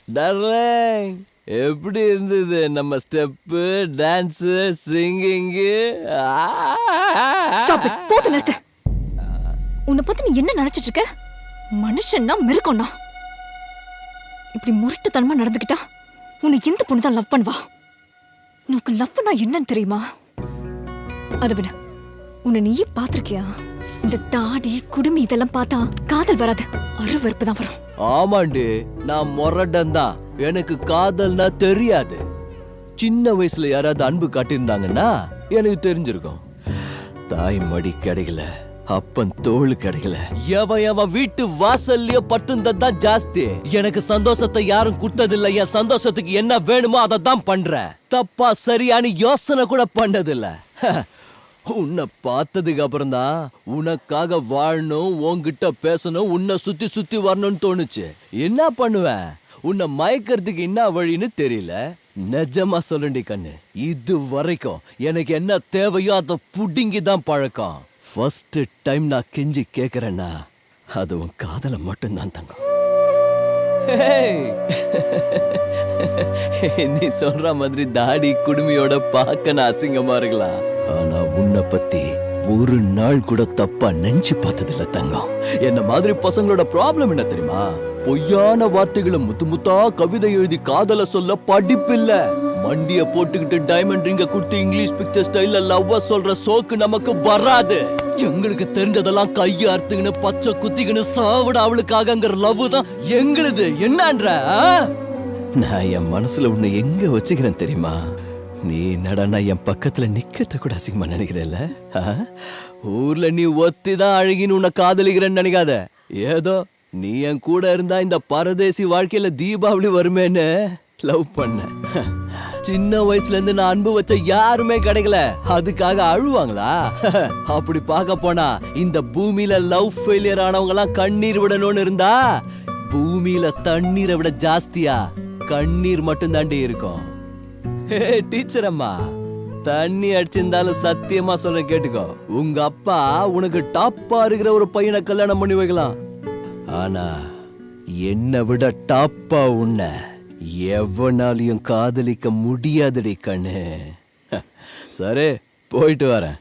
Darling, எப்படி இருந்தது நம்ம step, dance, singing? Stop it. போது நிறுத்து. உன்னை பத்தி நீ என்ன நினைச்சிட்டு இருக்க? மனுஷன்னா மிருகம்னா. இப்படி முரட்டுத்தனமா நடந்துக்கிட்டா உன்னை எந்த பொண்ணு தான் லவ் பண்ணுவா? உனக்கு லவ்னா என்னன்னு தெரியுமா? அதை விட உன்னை நீயே பாத்திருக்கியா? இந்த தாடி குடுமி இதெல்லாம் பார்த்தா காதல் வராது, அருவருப்பு தான் வரும். ஆமாண்டி, நான் முரடன் தான். எனக்கு காதல்னா தெரியாது. சின்ன வயசுல யாராவது அன்பு காட்டியிருந்தாங்கன்னா எனக்கு தெரிஞ்சிருக்கும். தாய் மடி கிடைக்கல, அப்பன் தோள் கிடைக்கல, எவன் வீட்டு வாசல்லயே பட்டுந்ததான் ஜாஸ்தி. எனக்கு சந்தோஷத்தை யாரும் கொடுத்ததில்ல. என் சந்தோஷத்துக்கு என்ன வேணுமோ அதை தான் பண்றேன். தப்பா சரியானு யோசனை கூட பண்ணதில்ல. உன்னை பார்த்ததுக்கு அப்புறம் தான் உனக்காக வாழணும், உன்கிட்ட பேசணும், உன்னை சுத்தி சுத்தி வரணும்னு தோணுச்சு. என்ன பண்ணுவேன்? உன்னை மயக்கிறதுக்கு என்ன வழின்னு தெரியல. நிஜமா சொல்லுண்டி கண்ணு, இது வரைக்கும் எனக்கு என்ன தேவையோ அதை புடுங்கி தான் பழக்கம். ஃபர்ஸ்ட் டைம் நான் கெஞ்சி கேட்கறேன்னா அது உன் காதலை மட்டும்தான் தங்கம். நீ சொல்ற மாதிரி தாடி குடுமையோட பார்க்க நான் அசிங்கமா இருக்கலாம். ஆனா உன்னை பத்தி ஒரு நாள் கூட தப்பா நினைச்சு பார்த்ததில்ல தங்கம். என்ன மாதிரி பசங்களோட ப்ராப்ளம் என்ன தெரியுமா? பொய்யான வார்த்தைகளை முத்து முத்தா கவிதை எழுதி காதல சொல்ல படிப்பில்ல. மண்டிய போட்டுக்கிட்டு டைமண்ட் ரிங்க கொடுத்து இங்கிலீஷ் பிக்சர் ஸ்டைல்ல லவ்வ சொல்ற சோக்கு நமக்கு வராது. எங்களுக்கு தெரிஞ்சதெல்லாம் கைய அறுத்துக்கின்னு பச்சை குத்திக்கின்னு சாவிட அவளுக்காகங்கிற லவ் தான் எங்களுது. என்னன்ற நான் என் மனசுல உன்னை எங்க வச்சுக்கிறேன் தெரியுமா? நீ நடனா என் பக்கத்துல நிக்கிறத கூட அசிங்கமா நினைக்கிறேல்ல? ஊர்ல நீ ஒத்திதான் அழகின்னு உன்னை காதலிக்கிறேன்னு நினைக்காத. ஏதோ நீ என் கூட இருந்தா இந்த பரதேசி வாழ்க்கையில தீபாவளி வருமேன்னு லவ் பண்ண. சின்ன வயசுல இருந்து நான் அன்பு வச்ச யாருமே கிடைக்கல, அதுக்காக அழுவாங்களா? அப்படி பார்க்க போனா இந்த பூமியில லவ் ஃபெயிலியர் ஆனவங்க எல்லாம் கண்ணீர் விடணும்னு இருந்தா பூமியில தண்ணீரை விட ஜாஸ்தியா கண்ணீர் மட்டும் தாண்டி இருக்கும். டீச்சர் அம்மா, தண்ணி அடிச்சிருந்தாலும் சத்தியமா சொல்ல கேட்டுக்கோ, உங்க அப்பா உனக்கு டாப்பா இருக்கிற ஒரு பையனை கல்யாணம் பண்ணி வைக்கலாம். ஆனா என்னை விட டாப்பா உன்னை எவனாலையும் காதலிக்க முடியாதடி கண்ணு. சரி, போயிட்டு வரேன்.